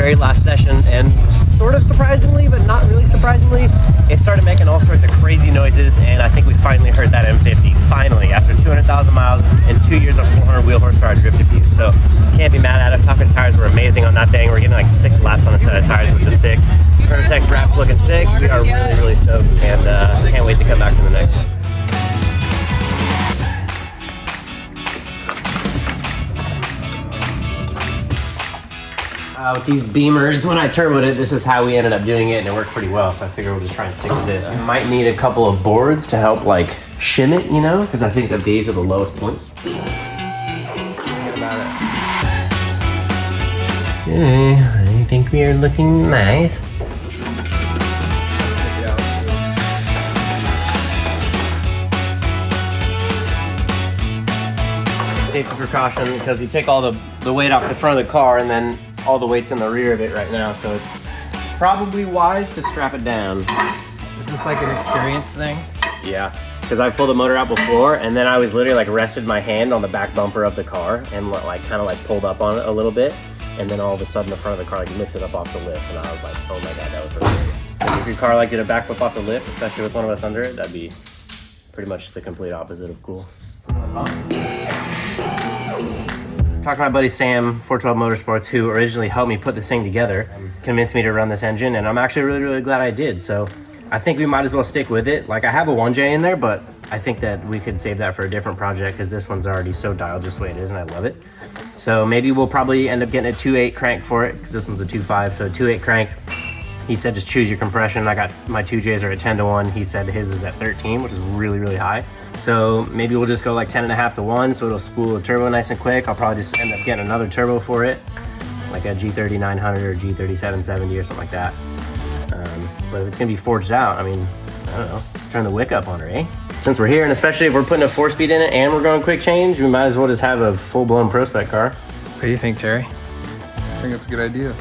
very last session, and sort of surprisingly, but not really surprisingly, it started making all sorts of crazy noises, and I think we finally heard that M50, finally, after 200,000 miles and 2 years of 400 wheel horsepower drift abuse. So can't be mad at it. Falcon tires were amazing on that thing. We're getting like 6 laps on a set of tires, which is sick. Permatex wrap's looking sick. We are really, really stoked, and can't wait to come back for the next one. With these Beamers, when I turboed it, this is how we ended up doing it, and it worked pretty well, so I figure we'll just try and stick with this. You might need a couple of boards to help like shim it, you know, because I think that these are the lowest points. Forget about it. Okay, I think we are looking nice. Safety precaution, because you take all the weight off the front of the car, and then all the weight's in the rear of it right now, so it's probably wise to strap it down. Is this like an experience thing? Yeah, because I pulled the motor out before, and then I was literally like rested my hand on the back bumper of the car and like kind of like pulled up on it a little bit, and then all of a sudden the front of the car like lifted up off the lift, and I was like, oh my god, that was so scary. Because if your car like did a backflip off the lift, especially with one of us under it, that'd be pretty much the complete opposite of cool. Talked to my buddy Sam, 412 Motorsports, who originally helped me put this thing together, convinced me to run this engine, and I'm actually really, really glad I did. So I think we might as well stick with it. Like, I have a 1J in there, but I think that we could save that for a different project, because this one's already so dialed just the way it is, and I love it. So maybe we'll probably end up getting a 2.8 crank for it, because this one's a 2.5, so 2.8 crank. He said just choose your compression. I got my 2Js are at 10-1. He said his is at 13, which is really, really high. So maybe we'll just go like 10.5-1, so it'll spool the turbo nice and quick. I'll probably just end up getting another turbo for it, like a G3900 or G3770 or something like that. But if it's gonna be forged out, I mean, I don't know, turn the wick up on her, eh? Since we're here, and especially if we're putting a 4-speed in it and we're going quick change, we might as well just have a full-blown pro spec car. What do you think, Terry? I think it's a good idea.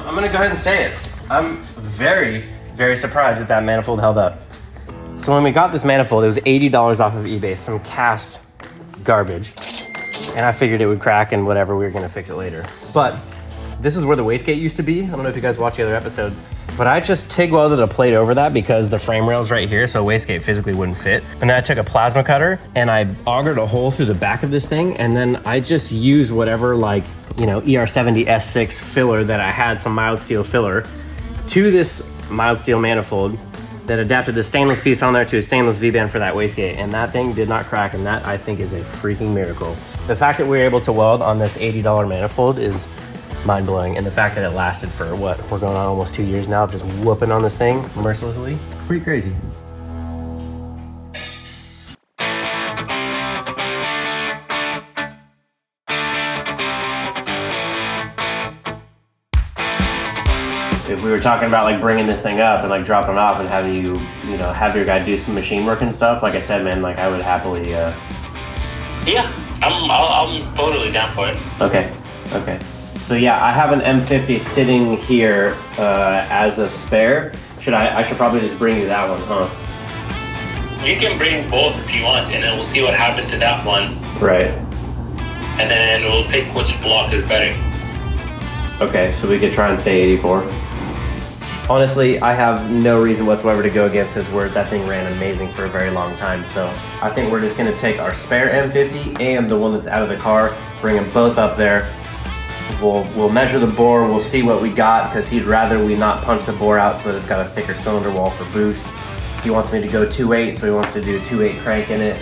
I'm gonna go ahead and say it. I'm very, very surprised that manifold held up. So when we got this manifold, it was $80 off of eBay, some cast garbage. And I figured it would crack and whatever, we were gonna fix it later. But this is where the wastegate used to be. I don't know if you guys watch the other episodes, but I just TIG welded a plate over that because the frame rail's right here, so wastegate physically wouldn't fit. And then I took a plasma cutter and I augered a hole through the back of this thing, and then I just used whatever, like, you know, ER70 S6 filler that I had, some mild steel filler, to this mild steel manifold that adapted the stainless piece on there to a stainless V-band for that wastegate, and that thing did not crack, and that I think is a freaking miracle. The fact that we were able to weld on this $80 manifold is mind-blowing, and the fact that it lasted for what, we're going on almost 2 years now of just whooping on this thing mercilessly, pretty crazy. If we were talking about like bringing this thing up and like dropping it off and having you know, have your guy do some machine work and stuff, like I said, man, like I would happily. Yeah, I'm totally down for it. Okay. So yeah, I have an M50 sitting here as a spare. I should probably just bring you that one, huh? You can bring both if you want, and then we'll see what happened to that one. Right. And then we'll pick which block is better. Okay, so we could try and say 84. Honestly, I have no reason whatsoever to go against his word. That thing ran amazing for a very long time. So I think we're just gonna take our spare M50 and the one that's out of the car, bring them both up there. We'll measure the bore, we'll see what we got, because he'd rather we not punch the bore out so that it's got a thicker cylinder wall for boost. He wants me to go 2.8, so he wants to do a 2.8 crank in it.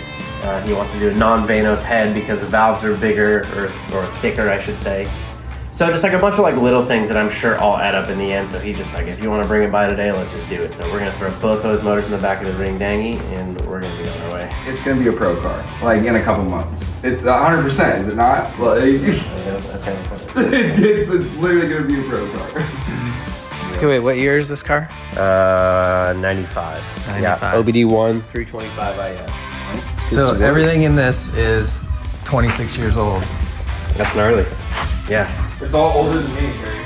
He wants to do a non-Vanos head because the valves are bigger, or thicker, I should say. So just like a bunch of like little things that I'm sure all add up in the end. So he's just like, if you want to bring it by today, let's just do it. So we're gonna throw both those motors in the back of the ring dangy, and we're gonna be on our way. It's gonna be a pro car, like in a couple months. It's 100%, is it not? Like, that's kind of funny. it's literally gonna be a pro car. Okay, wait, what year is this car? 95. Yeah, OBD1 325 IS. So everything in this is 26 years old. That's gnarly. Yeah. It's all older than me, Terry.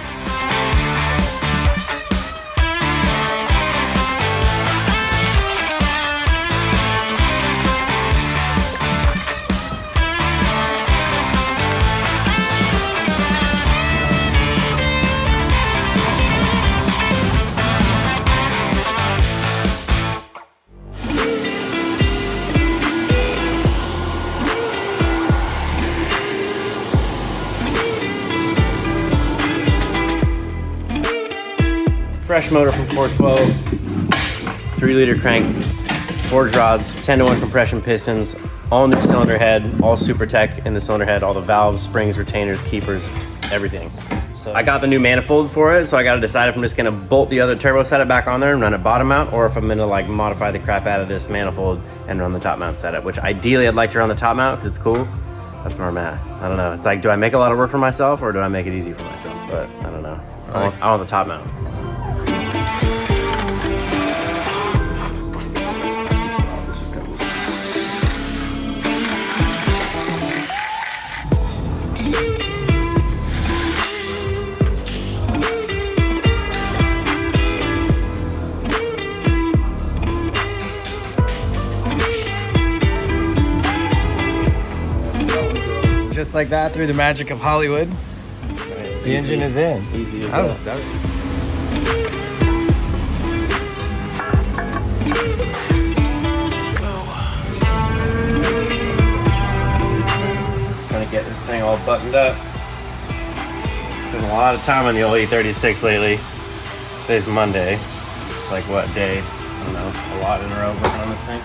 fresh motor from 412, 3-liter crank, forged rods, 10-to-1 compression pistons, all new cylinder head, all super tech in the cylinder head, all the valves, springs, retainers, keepers, everything. So I got the new manifold for it, so I gotta decide if I'm just gonna bolt the other turbo setup back on there and run it bottom mount, or if I'm gonna like modify the crap out of this manifold and run the top mount setup, which ideally I'd like to run the top mount because it's cool. That's where I'm at. I don't know. It's like, do I make a lot of work for myself or do I make it easy for myself? But I don't know. I want the top mount. Just like that, through the magic of Hollywood, the engine is in. Easy as That was that. Trying to get this thing all buttoned up. Spent a lot of time on the old E36 lately. Today's Monday. It's like what day? I don't know. A lot in a row working on this thing.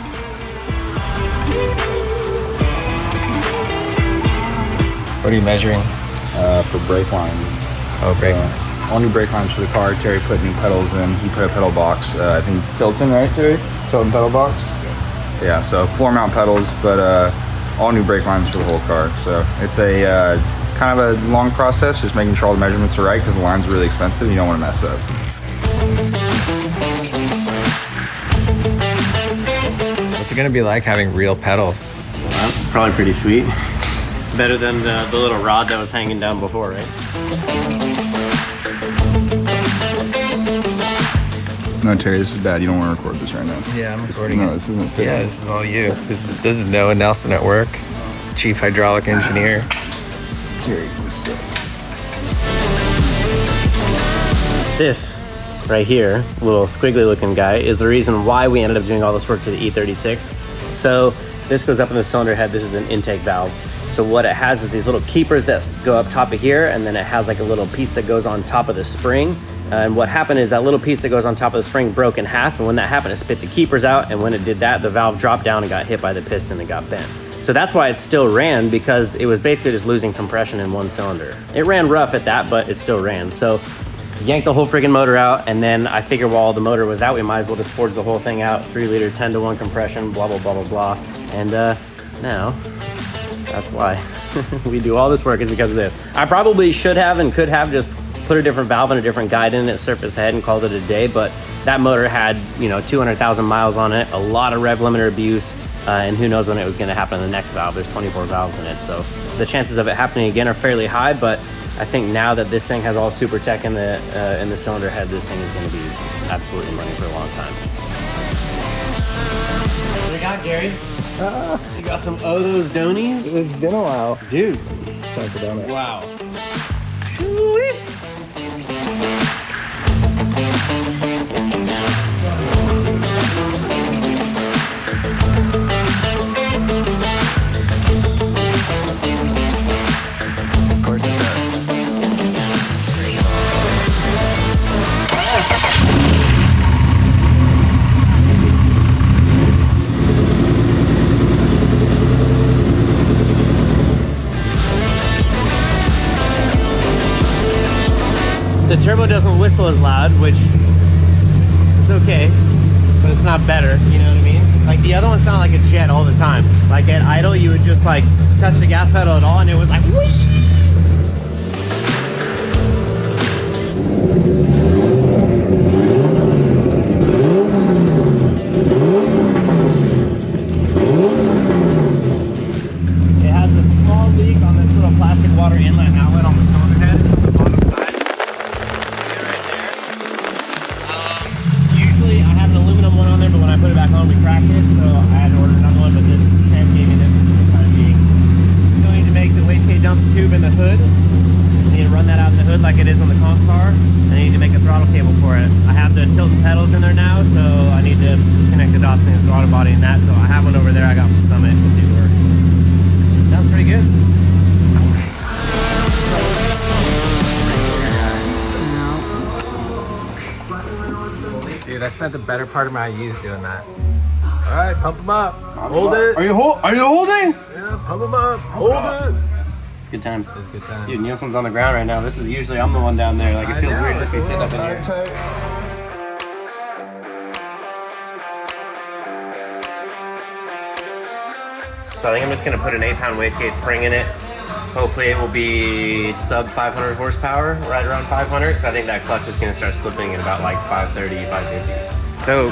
What are you measuring? For brake lines. Oh, brake lines. All new brake lines for the car. Terry put new pedals in. He put a pedal box. I think Tilton, right, Terry? Tilton pedal box? Yes. Yeah, so floor mount pedals, but all new brake lines for the whole car. So it's a kind of a long process, just making sure all the measurements are right because the lines are really expensive. You don't want to mess up. What's it gonna be like having real pedals? Well, probably pretty sweet. Better than the little rod that was hanging down before, right? No, Terry, this is bad. You don't want to record this right now. Yeah, I'm recording No, it. this isn't fitting. Yeah, this is all you. This is Noah Nelson at work, chief hydraulic engineer. Terry, this sucks. This right here, little squiggly looking guy, is the reason why we ended up doing all this work to the E36. So this goes up in the cylinder head. This is an intake valve. So what it has is these little keepers that go up top of here, and then it has like a little piece that goes on top of the spring. And what happened is that little piece that goes on top of the spring broke in half, and when that happened, it spit the keepers out, and when it did that, the valve dropped down and got hit by the piston and got bent. So that's why it still ran, because it was basically just losing compression in one cylinder. It ran rough at that, but it still ran. So yanked the whole friggin' motor out, and then I figured while the motor was out, we might as well just forge the whole thing out, 3-liter 10-to-1 compression, blah, blah, blah, blah, blah. And now, that's why we do all this work, is because of this. I probably should have and could have just put a different valve and a different guide in it, surface head, and called it a day, but that motor had, 200,000 miles on it, a lot of rev limiter abuse, and who knows when it was gonna happen in the next valve. There's 24 valves in it, so the chances of it happening again are fairly high, but I think now that this thing has all super tech in the cylinder head, this thing is gonna be absolutely running for a long time. What do you got, Gary? You got some those donies? It's been a while. Dude. It's time for donuts. Wow. Of course it does. The turbo doesn't whistle as loud, which it's okay, but it's not better, you know what I mean? Like the other one sounded like a jet all the time. Like at idle, you would just like touch the gas pedal at all and it was like whoosh! It has a small leak on this little plastic water inlet and outlet on the cylinder head on the bottom side. Usually I have an aluminum one on there, but when I put it back on, we cracked it, so I had to order another one, but this Sam gave me this for the time being. Still need to make the wastegate dump tube in the hood. I need to run that out in the hood like it is on the comp car. I need to make a throttle cable for it. I have the tilt and pedals in there now, so I need to connect the dots between the throttle body and that, so I have one over there I got from Summit. We'll see if it works. Sounds pretty good. I spent the better part of my youth doing that. All right, pump them up. Hold it. Are you holding? Yeah, pump them up. Hold it. It's good times. It's good times. Dude, Nielsen's on the ground right now. This is usually I'm the one down there. Like it feels weird to be sitting up in here. So I think I'm just gonna put an 8-pound wastegate spring in it. Hopefully it will be sub 500 horsepower, right around 500. Because I think that clutch is gonna start slipping at about like 530, 550. So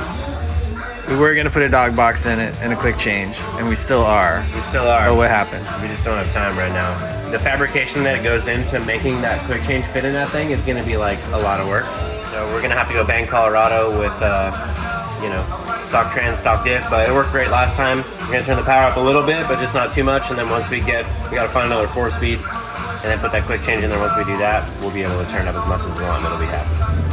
we were gonna put a dog box in it and a quick change, and we still are. We still are. But what happened? We just don't have time right now. The fabrication that goes into making that quick change fit in that thing is gonna be like a lot of work. So we're gonna have to go bang Colorado with, you know, stock trans, stock diff, but it worked great last time. We're gonna turn the power up a little bit, but just not too much. And then once we gotta find another 4-speed and then put that quick change in there. Once we do that, we'll be able to turn up as much as we want and it'll be happy.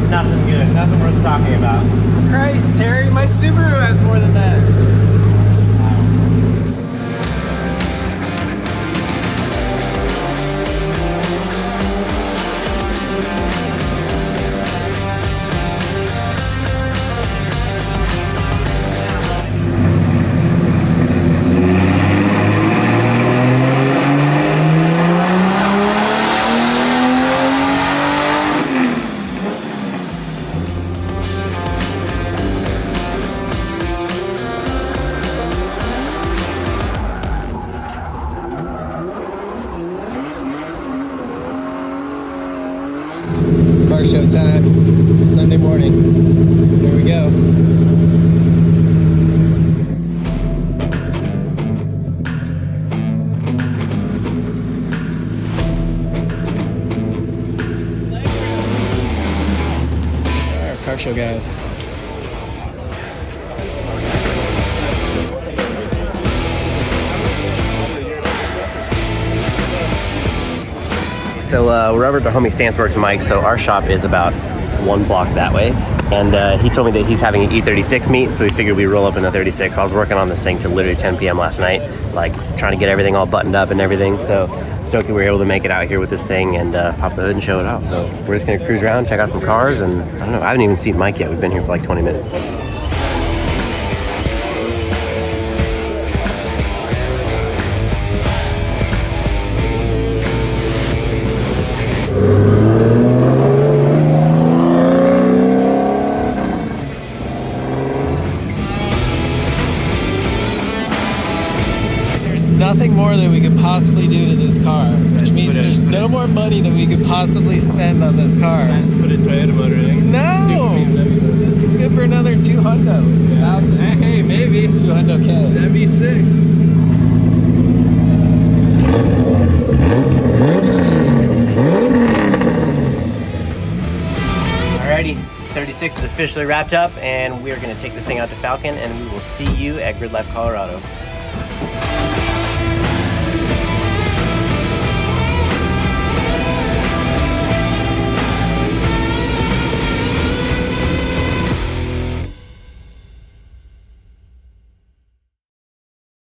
Nothing good, nothing worth talking about. Christ, Terry, my Subaru has more than that. Car show time, Sunday morning. There we go. All right, car show guys. So we're over at the homie Stanceworks Mike. So our shop is about 1 block that way. And he told me that he's having an E36 meet, so we figured we'd roll up in the 36. So I was working on this thing till literally 10 p.m. last night, like trying to get everything all buttoned up and everything. So stoked that we were able to make it out here with this thing and pop the hood and show it off. So we're just gonna cruise around, check out some cars, and I don't know, I haven't even seen Mike yet. We've been here for like 20 minutes. Nothing more that we could possibly do to this car, which means there's no more money that we could possibly spend on this car. Put a Toyota motor in. No! This is good for another 200. Hey, maybe 200K. That'd be sick. Alrighty, 36 is officially wrapped up, and we're gonna take this thing out to Falcon, and we will see you at GRIDLIFE Colorado.